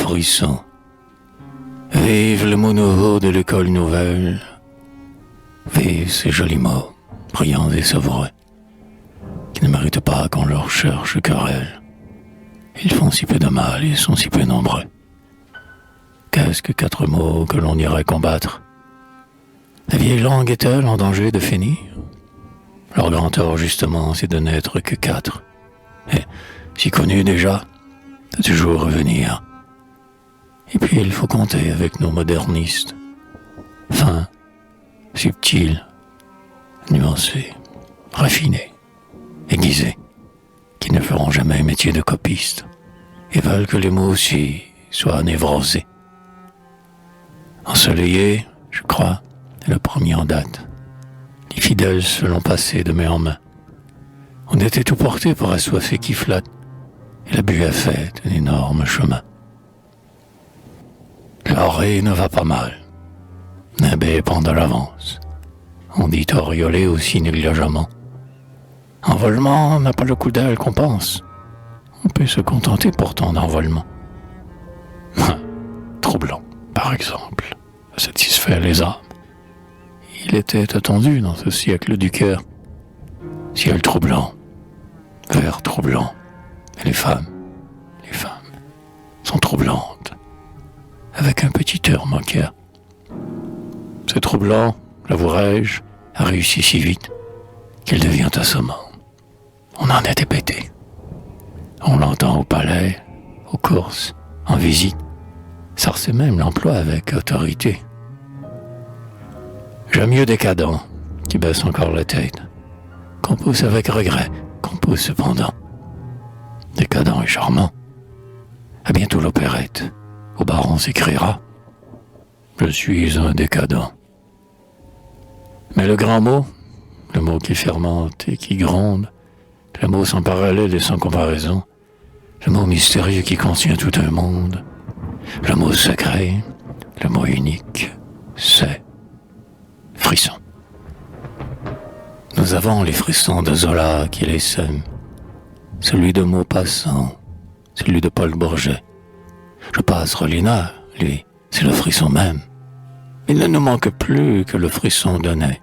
frisson. Vive le mot nouveau de l'école nouvelle. Vive ces jolis mots, brillants et savoureux, qui ne méritent pas qu'on leur cherche querelle. Ils font si peu de mal et sont si peu nombreux. Qu'est-ce que 4 mots que l'on irait combattre? La vieille langue est-elle en danger de finir? Leur grand tort, justement, c'est de n'être que 4. Et, si connu déjà, de toujours revenir. Et puis il faut compter avec nos modernistes. Fins, subtils, nuancés, raffinés, aiguisés, qui ne feront jamais métier de copiste et veulent que les mots aussi soient névrosés. Ensoleillé, je crois, est le premier en date. Les fidèles se l'ont passé de main en main. On était tout porté pour assoiffer qui flatte, et la buée a fait un énorme chemin. L'oreille ne va pas mal. Nimbé prend de l'avance. On dit auréolé aussi négligemment. Envolement n'a pas le coup d'aile qu'on pense. On peut se contenter pourtant d'envolement. Troublant, par exemple, satisfait les âmes. Il était attendu dans ce siècle du cœur. Ciel troublant, vert troublant, et les femmes sont troublantes, avec un petit heure moqueur. Ce troublant, l'avouerai-je, a réussi si vite qu'il devient assommant. On en est hébété. On l'entend au palais, aux courses, en visite. Sarcé même l'emploi avec autorité. J'aime mieux décadent, qui baisse encore la tête, qu'on pousse avec regret, qu'on pousse cependant. Décadent et charmant. À bientôt l'opérette. Au baron s'écriera: je suis un décadent. Mais le grand mot, le mot qui fermente et qui gronde, le mot sans parallèle et sans comparaison, le mot mystérieux qui contient tout un monde, le mot secret, le mot unique, c'est frisson. Nous avons les frissons de Zola qui les sème, celui de Maupassant, celui de Paul Bourget. Je passe Rollinat, lui, c'est le frisson même. Il ne nous manque plus que le frisson donné.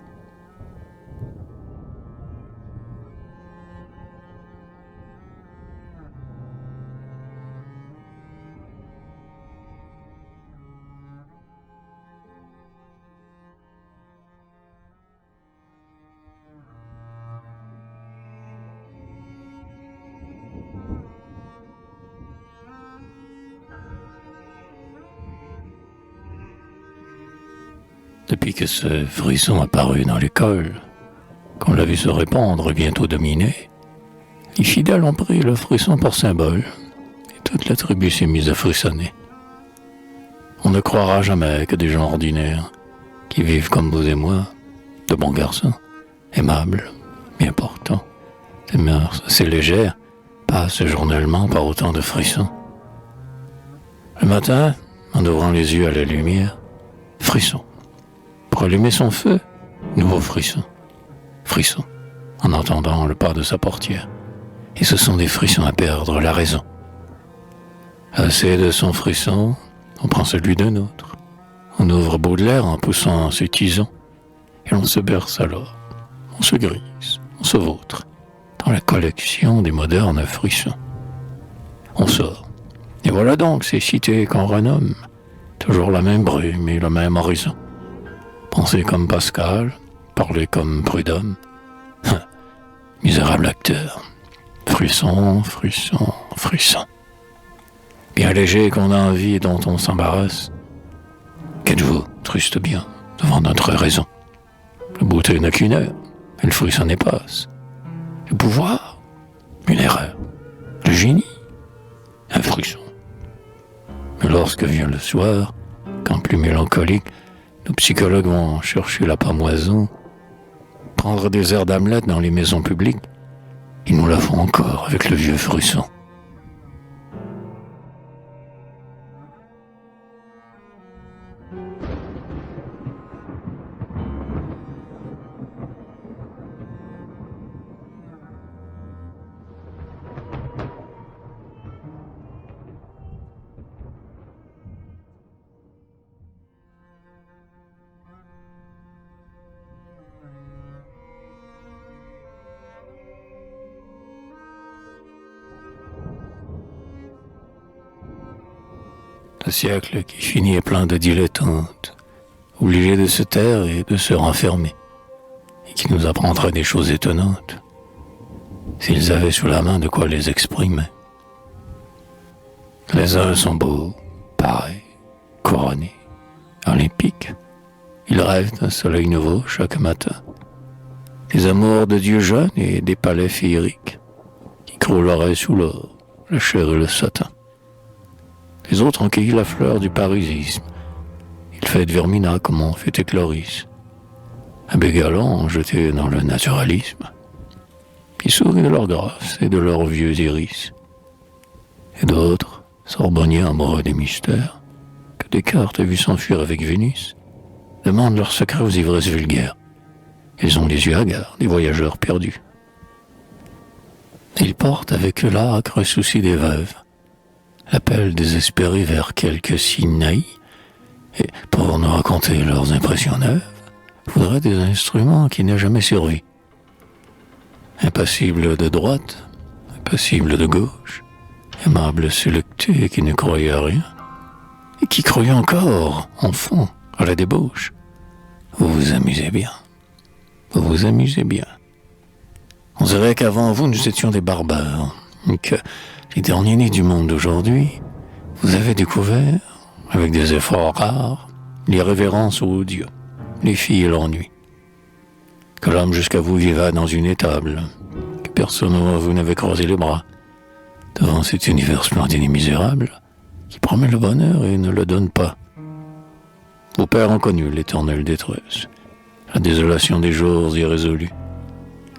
Depuis que ce frisson apparut dans l'école, qu'on l'a vu se répandre et bientôt dominer, les fidèles ont pris le frisson pour symbole, et toute la tribu s'est mise à frissonner. On ne croira jamais que des gens ordinaires, qui vivent comme vous et moi, de bons garçons, aimables, bien portants, des mœurs assez légères, passent journellement par autant de frissons. Le matin, en ouvrant les yeux à la lumière, frisson. Pour allumer son feu, nouveau frisson. Frisson, en entendant le pas de sa portière. Et ce sont des frissons à perdre la raison. Assez de son frisson, on prend celui d'un autre. On ouvre Baudelaire en poussant ses tisons. Et l'on se berce alors. On se grise, on se vautre. Dans la collection des modernes frissons. On sort. Et voilà donc ces cités qu'on renomme. Toujours la même brume et le même horizon. Penser comme Pascal, parler comme Prudhomme. Misérable acteur. Frisson, frisson, frisson. Bien léger qu'on a envie et dont on s'embarrasse. Qu'êtes-vous, triste bien, devant notre raison? La beauté n'a qu'une heure, et le frisson n'est passe. Le pouvoir, une erreur. Le génie, un frisson. Mais lorsque vient le soir, quand plus mélancolique, nos psychologues vont chercher la pamoison, prendre des airs d'Hamlet dans les maisons publiques. Ils nous la font encore avec le vieux frisson. Un siècle qui finit plein de dilettantes, obligés de se taire et de se renfermer, et qui nous apprendrait des choses étonnantes, s'ils avaient sous la main de quoi les exprimer. Les uns sont beaux, pareils, couronnés, olympiques. Ils rêvent d'un soleil nouveau chaque matin, des amours de dieux jeunes et des palais féeriques qui crouleraient sous l'or, la chair et le satin. Les autres ont cueilli la fleur du parusisme. Ils fêtent Vermina comme on fêtait Cloris. Un bégalant jeté dans le naturalisme. Ils sourient de leur grâce et de leurs vieux iris. Et d'autres, sorbonniers amoureux des mystères, que Descartes a vu s'enfuir avec Vénus, demandent leurs secrets aux ivresses vulgaires. Ils ont les yeux hagards, des voyageurs perdus. Ils portent avec eux l'âcre souci des veuves, l'appel désespéré vers quelques signes naïfs, et pour nous raconter leurs impressions neuves, voudraient des instruments qui n'aient jamais servi. Impassible de droite, impassible de gauche, aimable sélecté qui ne croyait à rien, et qui croyait encore, enfant, à la débauche. Vous vous amusez bien. Vous vous amusez bien. On dirait qu'avant vous, nous étions des barbares, et que les derniers nés du monde d'aujourd'hui, vous avez découvert, avec des efforts rares, les révérences aux dieux, les filles et l'ennui. Que l'homme jusqu'à vous vivait dans une étable, que personne avant vous n'avait croisé les bras, devant cet univers splendide et misérable, qui promet le bonheur et ne le donne pas. Vos pères ont connu l'éternelle détresse, la désolation des jours irrésolus.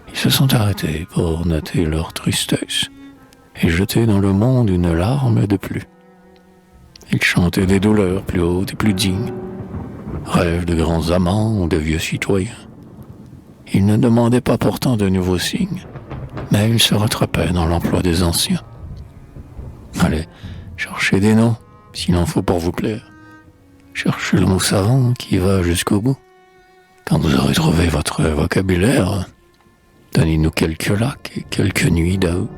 Ils se sont arrêtés pour noter leur tristesse et jeter dans le monde une larme de plus. Ils chantaient des douleurs plus hautes et plus dignes, rêves de grands amants ou de vieux citoyens. Ils ne demandaient pas pourtant de nouveaux signes, mais ils se rattrapaient dans l'emploi des anciens. Allez, cherchez des noms, s'il en faut pour vous plaire. Cherchez le mot savant qui va jusqu'au bout. Quand vous aurez trouvé votre vocabulaire, donnez-nous quelques lacs et quelques nuits d'août.